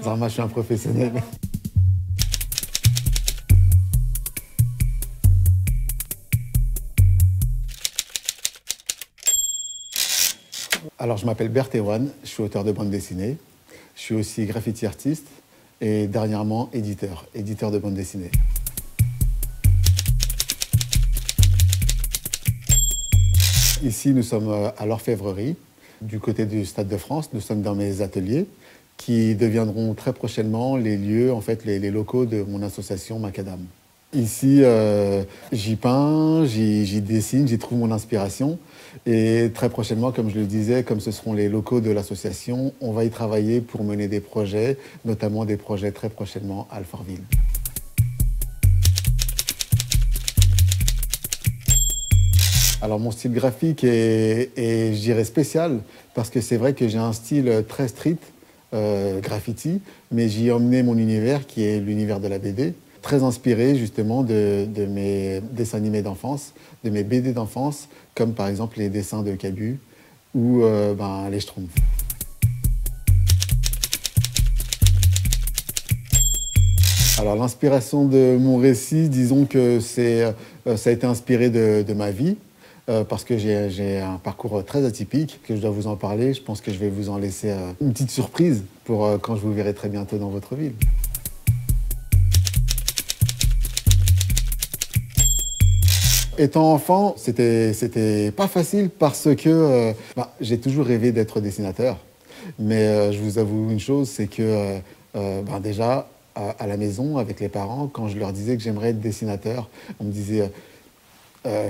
Zarma, je suis un professionnel. Alors, je m'appelle Berthéwan, je suis auteur de bande dessinée. Je suis aussi graffiti artiste et dernièrement éditeur de bande dessinée. Ici, nous sommes à l'Orfèvrerie, du côté du Stade de France. Nous sommes dans mes ateliers qui deviendront très prochainement les lieux, en fait, les locaux de mon association Macadam. Ici, j'y peins, j'y dessine, j'y trouve mon inspiration. Et très prochainement, comme je le disais, comme ce seront les locaux de l'association, on va y travailler pour mener des projets, notamment des projets très prochainement à Alfortville. Alors mon style graphique est je dirais, spécial, parce que c'est vrai que j'ai un style très street, graffiti, mais j'y ai emmené mon univers qui est l'univers de la BD, très inspiré justement de mes dessins animés d'enfance, de mes BD d'enfance, comme par exemple les dessins de Cabu ou les Schtroumpfs. Alors l'inspiration de mon récit, disons que ça a été inspiré de ma vie, parce que j'ai un parcours très atypique, que je dois vous en parler. Je pense que je vais vous en laisser une petite surprise pour quand je vous verrai très bientôt dans votre ville. Étant enfant, c'était pas facile parce que j'ai toujours rêvé d'être dessinateur. Mais je vous avoue une chose, c'est que déjà, à la maison, avec les parents, quand je leur disais que j'aimerais être dessinateur, on me disait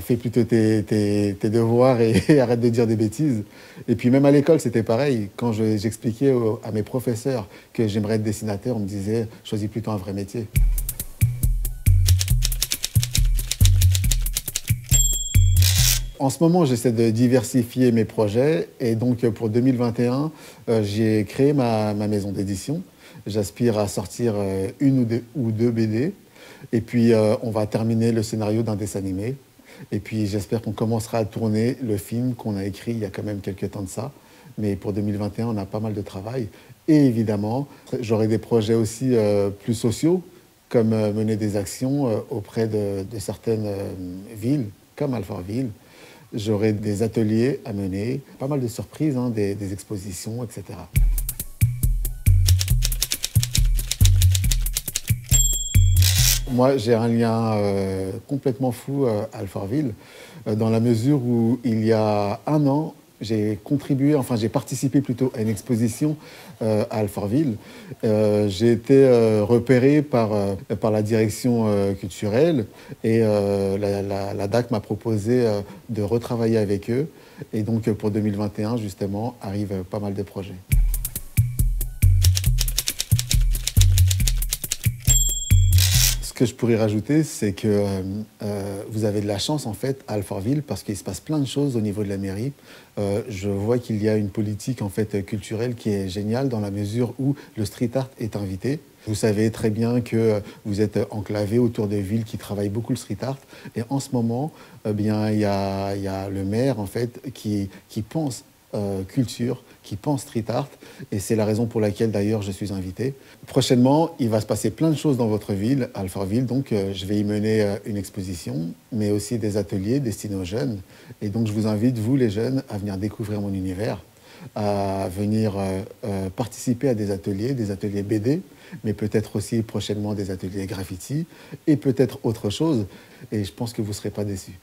fais plutôt tes devoirs et arrête de dire des bêtises. Et puis même à l'école, c'était pareil. Quand j'expliquais à mes professeurs que j'aimerais être dessinateur, on me disait choisis plutôt un vrai métier. En ce moment, j'essaie de diversifier mes projets et donc pour 2021, j'ai créé ma maison d'édition. J'aspire à sortir une ou deux BD et puis on va terminer le scénario d'un dessin animé. Et puis j'espère qu'on commencera à tourner le film qu'on a écrit il y a quand même quelques temps de ça. Mais pour 2021, on a pas mal de travail. Et évidemment, j'aurai des projets aussi plus sociaux, comme mener des actions auprès de certaines villes, comme Alfortville. J'aurai des ateliers à mener, pas mal de surprises, des expositions, etc. Moi, j'ai un lien complètement fou à Alfortville, dans la mesure où il y a un an, j'ai participé plutôt à une exposition à Alfortville. J'ai été repéré par la direction culturelle et la DAC m'a proposé de retravailler avec eux. Et donc pour 2021, justement, arrivent pas mal de projets. Ce que je pourrais rajouter, c'est que vous avez de la chance en fait à Alfortville parce qu'il se passe plein de choses au niveau de la mairie. Je vois qu'il y a une politique en fait culturelle qui est géniale dans la mesure où le street art est invité. Vous savez très bien que vous êtes enclavé autour des villes qui travaillent beaucoup le street art. Et en ce moment, il y a le maire en fait qui pense culture, qui pense street art, et c'est la raison pour laquelle d'ailleurs je suis invité. Prochainement, il va se passer plein de choses dans votre ville, à Alfortville, donc je vais y mener une exposition, mais aussi des ateliers destinés aux jeunes. Et donc je vous invite, vous les jeunes, à venir découvrir mon univers, à venir participer à des ateliers BD, mais peut-être aussi prochainement des ateliers graffiti, et peut-être autre chose, et je pense que vous ne serez pas déçus.